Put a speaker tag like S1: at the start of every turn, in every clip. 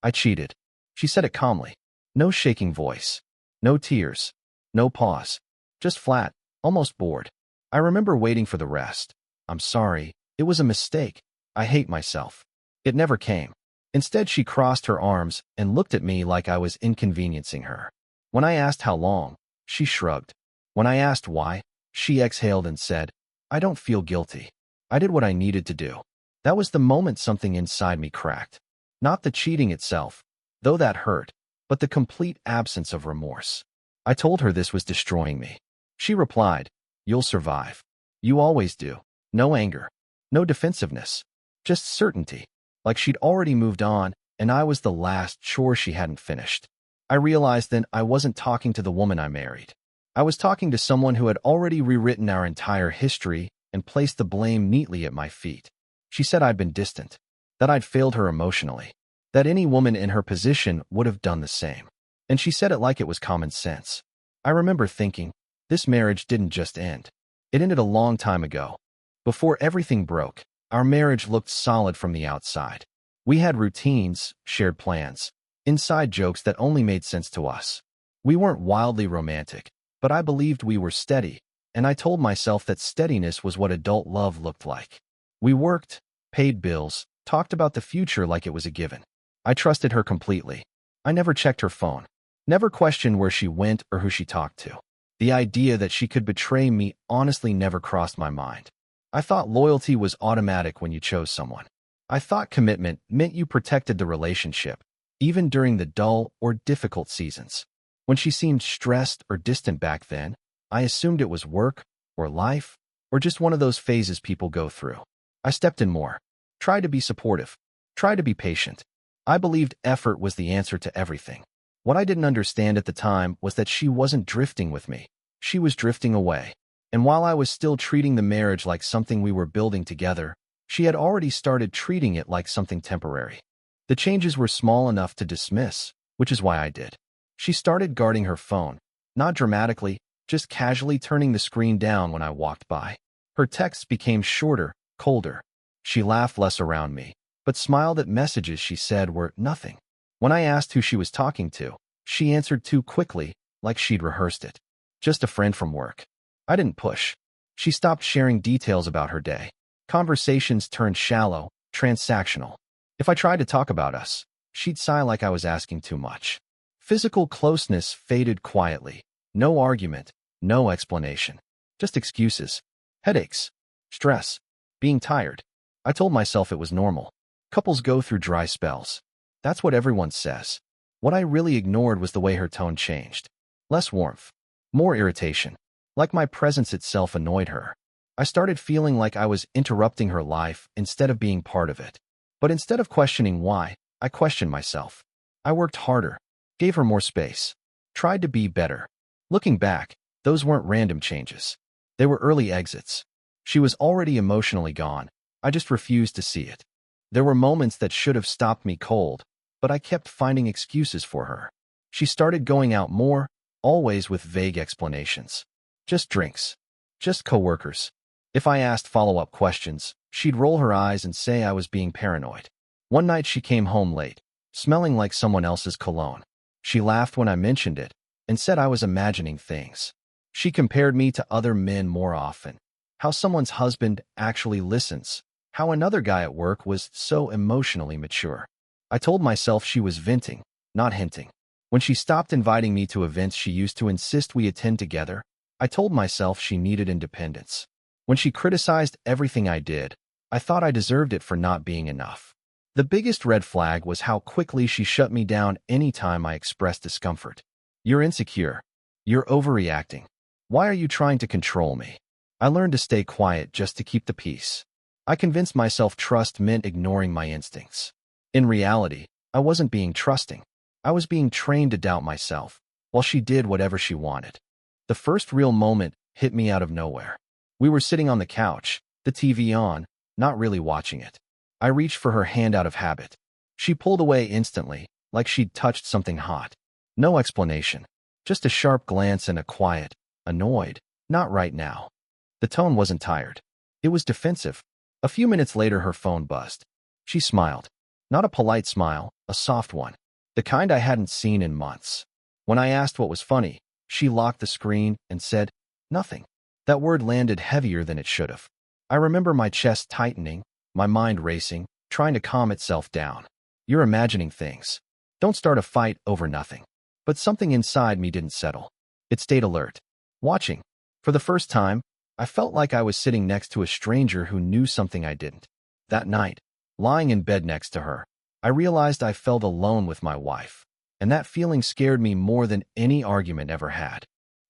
S1: I cheated. She said it calmly. No shaking voice. No tears. No pause. Just flat, almost bored. I remember waiting for the rest. I'm sorry. It was a mistake. I hate myself. It never came. Instead, she crossed her arms and looked at me like I was inconveniencing her. When I asked how long, she shrugged. When I asked why, she exhaled and said, I don't feel guilty. I did what I needed to do. That was the moment something inside me cracked. Not the cheating itself, though that hurt, but the complete absence of remorse. I told her this was destroying me. She replied, You'll survive. You always do. No anger. No defensiveness. Just certainty. Like she'd already moved on, and I was the last chore she hadn't finished. I realized then I wasn't talking to the woman I married. I was talking to someone who had already rewritten our entire history and placed the blame neatly at my feet. She said I'd been distant, that I'd failed her emotionally, that any woman in her position would have done the same. And she said it like it was common sense. I remember thinking, this marriage didn't just end. It ended a long time ago. Before everything broke, our marriage looked solid from the outside. We had routines, shared plans, inside jokes that only made sense to us. We weren't wildly romantic, but I believed we were steady, and I told myself that steadiness was what adult love looked like. We worked, paid bills, talked about the future like it was a given. I trusted her completely. I never checked her phone, never questioned where she went or who she talked to. The idea that she could betray me honestly never crossed my mind. I thought loyalty was automatic when you chose someone. I thought commitment meant you protected the relationship, even during the dull or difficult seasons. When she seemed stressed or distant back then, I assumed it was work or life or just one of those phases people go through. I stepped in more, tried to be supportive, tried to be patient. I believed effort was the answer to everything. What I didn't understand at the time was that she wasn't drifting with me. She was drifting away. And while I was still treating the marriage like something we were building together, she had already started treating it like something temporary. The changes were small enough to dismiss, which is why I did. She started guarding her phone, not dramatically, just casually turning the screen down when I walked by. Her texts became shorter, colder. She laughed less around me, but smiled at messages she said were nothing. When I asked who she was talking to, she answered too quickly, like she'd rehearsed it. Just a friend from work. I didn't push. She stopped sharing details about her day. Conversations turned shallow, transactional. If I tried to talk about us, she'd sigh like I was asking too much. Physical closeness faded quietly. No argument, no explanation. Just excuses. Headaches. Stress. Being tired. I told myself it was normal. Couples go through dry spells. That's what everyone says. What I really ignored was the way her tone changed. Less warmth. More irritation. Like my presence itself annoyed her. I started feeling like I was interrupting her life instead of being part of it. But instead of questioning why, I questioned myself. I worked harder, gave her more space, tried to be better. Looking back, those weren't random changes. They were early exits. She was already emotionally gone. I just refused to see it. There were moments that should have stopped me cold, but I kept finding excuses for her. She started going out more, always with vague explanations. Just drinks. Just coworkers. If I asked follow-up questions, she'd roll her eyes and say I was being paranoid. One night she came home late, smelling like someone else's cologne. She laughed when I mentioned it and said I was imagining things. She compared me to other men more often. How someone's husband actually listens. How another guy at work was so emotionally mature. I told myself she was venting, not hinting. When she stopped inviting me to events she used to insist we attend together, I told myself she needed independence. When she criticized everything I did, I thought I deserved it for not being enough. The biggest red flag was how quickly she shut me down anytime I expressed discomfort. You're insecure. You're overreacting. Why are you trying to control me? I learned to stay quiet just to keep the peace. I convinced myself trust meant ignoring my instincts. In reality, I wasn't being trusting. I was being trained to doubt myself, while she did whatever she wanted. The first real moment hit me out of nowhere. We were sitting on the couch, the TV on, not really watching it. I reached for her hand out of habit. She pulled away instantly, like she'd touched something hot. No explanation. Just a sharp glance and a quiet, annoyed, not right now. The tone wasn't tired. It was defensive. A few minutes later her phone buzzed. She smiled. Not a polite smile, a soft one. The kind I hadn't seen in months. When I asked what was funny, she locked the screen and said, "Nothing." That word landed heavier than it should have. I remember my chest tightening, my mind racing, trying to calm itself down. You're imagining things. Don't start a fight over nothing. But something inside me didn't settle. It stayed alert, watching. For the first time, I felt like I was sitting next to a stranger who knew something I didn't. That night, lying in bed next to her, I realized I felt alone with my wife, and that feeling scared me more than any argument ever had.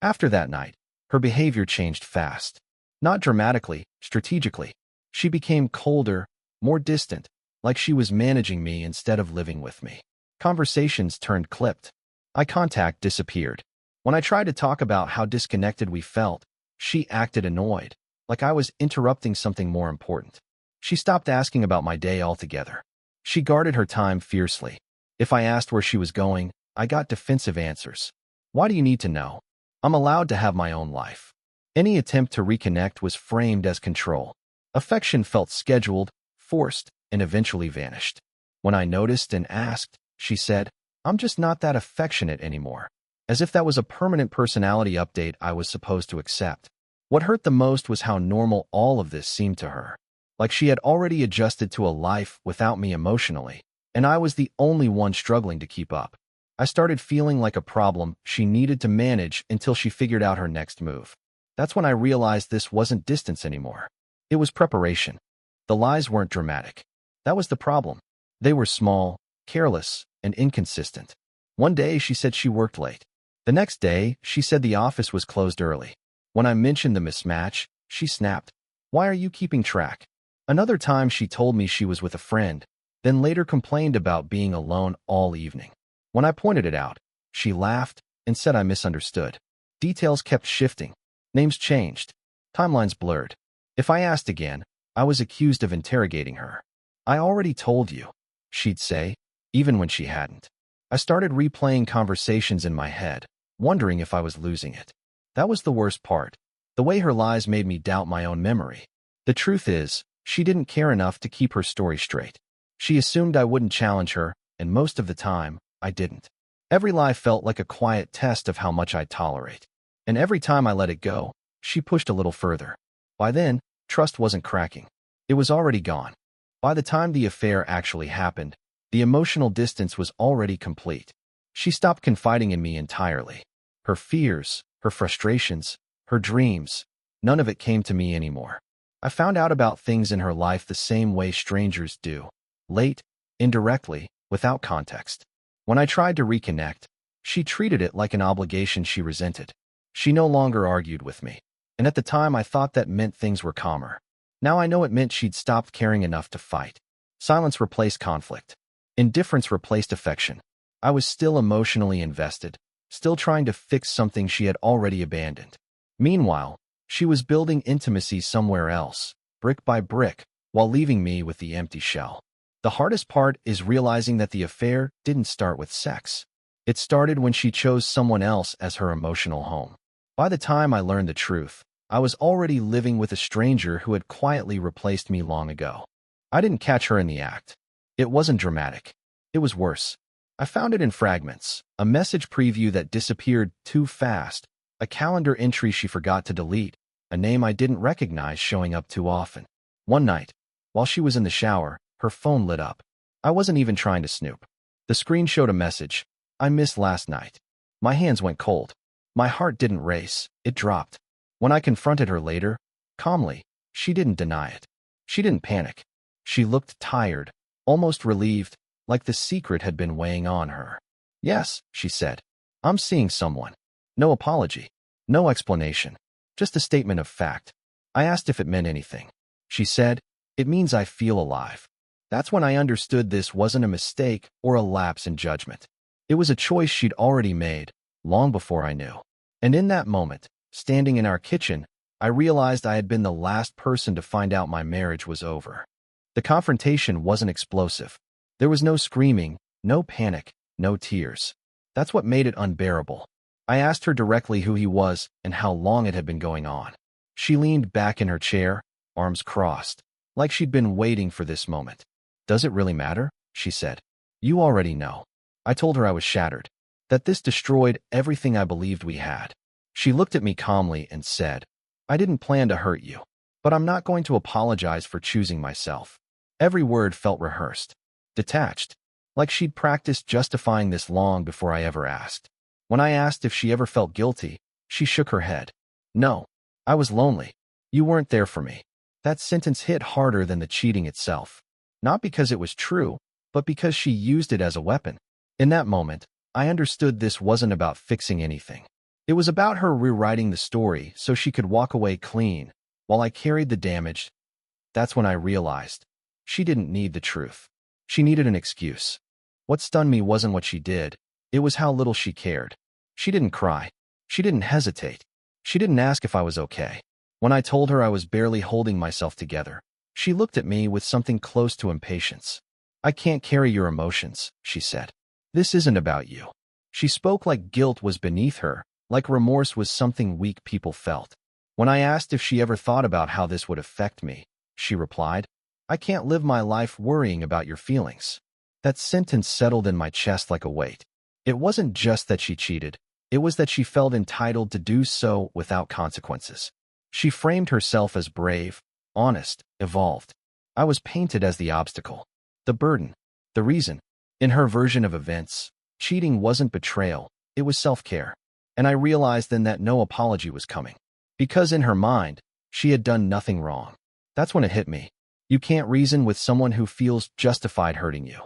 S1: After that night, her behavior changed fast. Not dramatically, strategically. She became colder, more distant, like she was managing me instead of living with me. Conversations turned clipped. Eye contact disappeared. When I tried to talk about how disconnected we felt, she acted annoyed, like I was interrupting something more important. She stopped asking about my day altogether. She guarded her time fiercely. If I asked where she was going, I got defensive answers. Why do you need to know? I'm allowed to have my own life. Any attempt to reconnect was framed as control. Affection felt scheduled, forced, and eventually vanished. When I noticed and asked, she said, "I'm just not that affectionate anymore." As if that was a permanent personality update I was supposed to accept. What hurt the most was how normal all of this seemed to her. Like she had already adjusted to a life without me emotionally, and I was the only one struggling to keep up. I started feeling like a problem she needed to manage until she figured out her next move. That's when I realized this wasn't distance anymore. It was preparation. The lies weren't dramatic. That was the problem. They were small, careless, and inconsistent. One day she said she worked late. The next day, she said the office was closed early. When I mentioned the mismatch, she snapped, "Why are you keeping track?" Another time she told me she was with a friend, then later complained about being alone all evening. When I pointed it out, she laughed and said I misunderstood. Details kept shifting. Names changed. Timelines blurred. If I asked again, I was accused of interrogating her. "I already told you," she'd say, even when she hadn't. I started replaying conversations in my head, wondering if I was losing it. That was the worst part. The way her lies made me doubt my own memory. The truth is, she didn't care enough to keep her story straight. She assumed I wouldn't challenge her, and most of the time, I didn't. Every lie felt like a quiet test of how much I'd tolerate. And every time I let it go, she pushed a little further. By then, trust wasn't cracking. It was already gone. By the time the affair actually happened, the emotional distance was already complete. She stopped confiding in me entirely. Her fears, her frustrations, her dreams, none of it came to me anymore. I found out about things in her life the same way strangers do. Late, indirectly, without context. When I tried to reconnect, she treated it like an obligation she resented. She no longer argued with me. And at the time I thought that meant things were calmer. Now I know it meant she'd stopped caring enough to fight. Silence replaced conflict. Indifference replaced affection. I was still emotionally invested, still trying to fix something she had already abandoned. Meanwhile, she was building intimacy somewhere else, brick by brick, while leaving me with the empty shell. The hardest part is realizing that the affair didn't start with sex. It started when she chose someone else as her emotional home. By the time I learned the truth, I was already living with a stranger who had quietly replaced me long ago. I didn't catch her in the act. It wasn't dramatic. It was worse. I found it in fragments, a message preview that disappeared too fast, a calendar entry she forgot to delete, a name I didn't recognize showing up too often. One night, while she was in the shower, her phone lit up. I wasn't even trying to snoop. The screen showed a message, "I missed last night." My hands went cold. My heart didn't race, it dropped. When I confronted her later, calmly, she didn't deny it. She didn't panic. She looked tired, almost relieved, like the secret had been weighing on her. "Yes," she said. "I'm seeing someone." No apology. No explanation. Just a statement of fact. I asked if it meant anything. She said, "It means I feel alive." That's when I understood this wasn't a mistake or a lapse in judgment. It was a choice she'd already made, long before I knew. And in that moment, standing in our kitchen, I realized I had been the last person to find out my marriage was over. The confrontation wasn't explosive. There was no screaming, no panic, no tears. That's what made it unbearable. I asked her directly who he was and how long it had been going on. She leaned back in her chair, arms crossed, like she'd been waiting for this moment. "Does it really matter?" she said. You already know. I told her I was shattered, that this destroyed everything I believed we had. She looked at me calmly and said, I didn't plan to hurt you, but I'm not going to apologize for choosing myself. Every word felt rehearsed, detached, like she'd practiced justifying this long before I ever asked. When I asked if she ever felt guilty, she shook her head. No, I was lonely. You weren't there for me. That sentence hit harder than the cheating itself. Not because it was true, but because she used it as a weapon. In that moment, I understood this wasn't about fixing anything. It was about her rewriting the story so she could walk away clean, while I carried the damage. That's when I realized she didn't need the truth. She needed an excuse. What stunned me wasn't what she did. It was how little she cared. She didn't cry. She didn't hesitate. She didn't ask if I was okay. When I told her I was barely holding myself together, she looked at me with something close to impatience. I can't carry your emotions, she said. This isn't about you. She spoke like guilt was beneath her, like remorse was something weak people felt. When I asked if she ever thought about how this would affect me, she replied, I can't live my life worrying about your feelings. That sentence settled in my chest like a weight. It wasn't just that she cheated. It was that she felt entitled to do so without consequences. She framed herself as brave, honest, evolved. I was painted as the obstacle, the burden, the reason. In her version of events, cheating wasn't betrayal, it was self-care. And I realized then that no apology was coming. Because in her mind, she had done nothing wrong. That's when it hit me. You can't reason with someone who feels justified hurting you.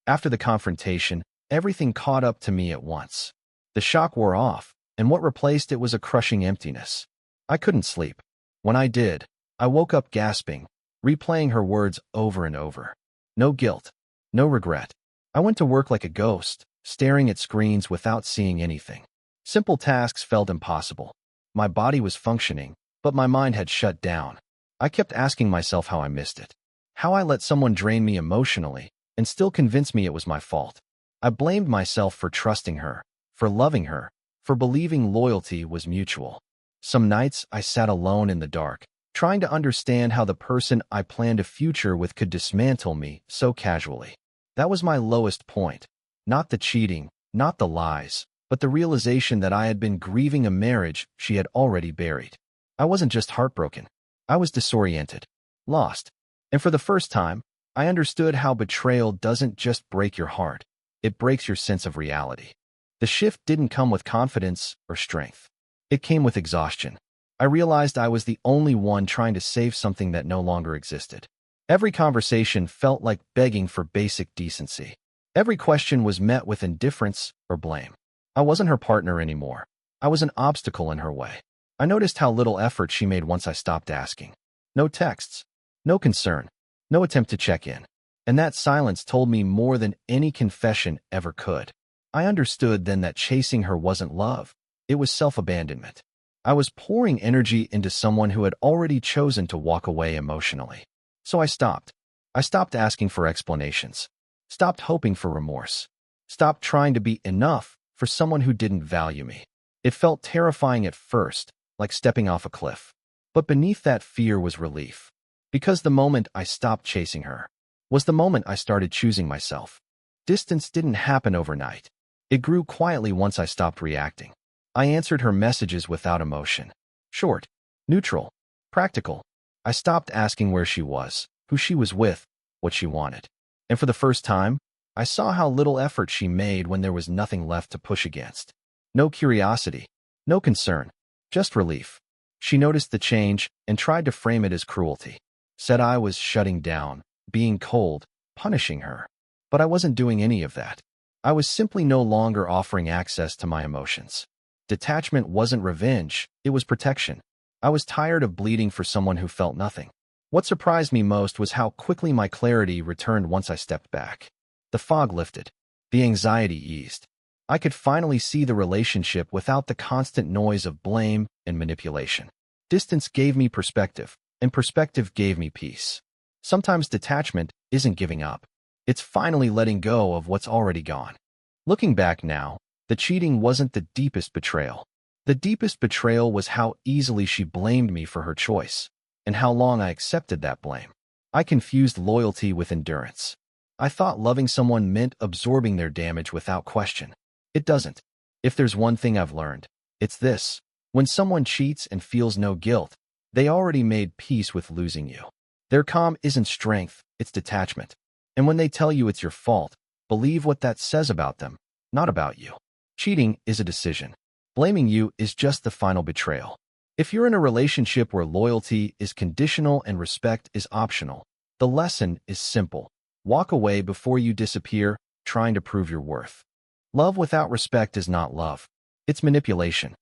S1: After the confrontation, everything caught up to me at once. The shock wore off, and what replaced it was a crushing emptiness. I couldn't sleep. When I did, I woke up gasping, replaying her words over and over. No guilt, no regret. I went to work like a ghost, staring at screens without seeing anything. Simple tasks felt impossible. My body was functioning, but my mind had shut down. I kept asking myself how I missed it. How I let someone drain me emotionally and still convince me it was my fault. I blamed myself for trusting her, for loving her, for believing loyalty was mutual. Some nights I sat alone in the dark, trying to understand how the person I planned a future with could dismantle me so casually. That was my lowest point. Not the cheating, not the lies, but the realization that I had been grieving a marriage she had already buried. I wasn't just heartbroken. I was disoriented, lost. And for the first time, I understood how betrayal doesn't just break your heart, it breaks your sense of reality. The shift didn't come with confidence or strength. It came with exhaustion. I realized I was the only one trying to save something that no longer existed. Every conversation felt like begging for basic decency. Every question was met with indifference or blame. I wasn't her partner anymore. I was an obstacle in her way. I noticed how little effort she made once I stopped asking. No texts, no concern, no attempt to check in. And that silence told me more than any confession ever could. I understood then that chasing her wasn't love. It was self-abandonment. I was pouring energy into someone who had already chosen to walk away emotionally. So I stopped. I stopped asking for explanations. Stopped hoping for remorse. Stopped trying to be enough for someone who didn't value me. It felt terrifying at first, like stepping off a cliff. But beneath that fear was relief. Because the moment I stopped chasing her was the moment I started choosing myself. Distance didn't happen overnight. It grew quietly once I stopped reacting. I answered her messages without emotion. Short, neutral, practical. I stopped asking where she was, who she was with, what she wanted. And for the first time, I saw how little effort she made when there was nothing left to push against. No curiosity, no concern, just relief. She noticed the change and tried to frame it as cruelty. Said I was shutting down, being cold, punishing her. But I wasn't doing any of that. I was simply no longer offering access to my emotions. Detachment wasn't revenge, it was protection. I was tired of bleeding for someone who felt nothing. What surprised me most was how quickly my clarity returned once I stepped back. The fog lifted. The anxiety eased. I could finally see the relationship without the constant noise of blame and manipulation. Distance gave me perspective, and perspective gave me peace. Sometimes detachment isn't giving up. It's finally letting go of what's already gone. Looking back now, the cheating wasn't the deepest betrayal. The deepest betrayal was how easily she blamed me for her choice, and how long I accepted that blame. I confused loyalty with endurance. I thought loving someone meant absorbing their damage without question. It doesn't. If there's one thing I've learned, it's this. When someone cheats and feels no guilt, they already made peace with losing you. Their calm isn't strength, it's detachment. And when they tell you it's your fault, believe what that says about them, not about you. Cheating is a decision. Blaming you is just the final betrayal. If you're in a relationship where loyalty is conditional and respect is optional, the lesson is simple. Walk away before you disappear, trying to prove your worth. Love without respect is not love. It's manipulation.